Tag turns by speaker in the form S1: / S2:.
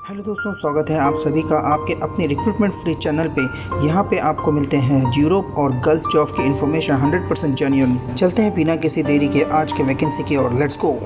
S1: हेलो दोस्तों, स्वागत है आप सभी का आपके अपने रिक्रूटमेंट फ्री चैनल पे। यहाँ पे आपको मिलते हैं यूरोप और गर्ल्स जॉब की इन्फॉर्मेशन 100% जेन्युइन। चलते हैं बिना किसी देरी के आज के वैकेंसी की ओर, लेट्स गो।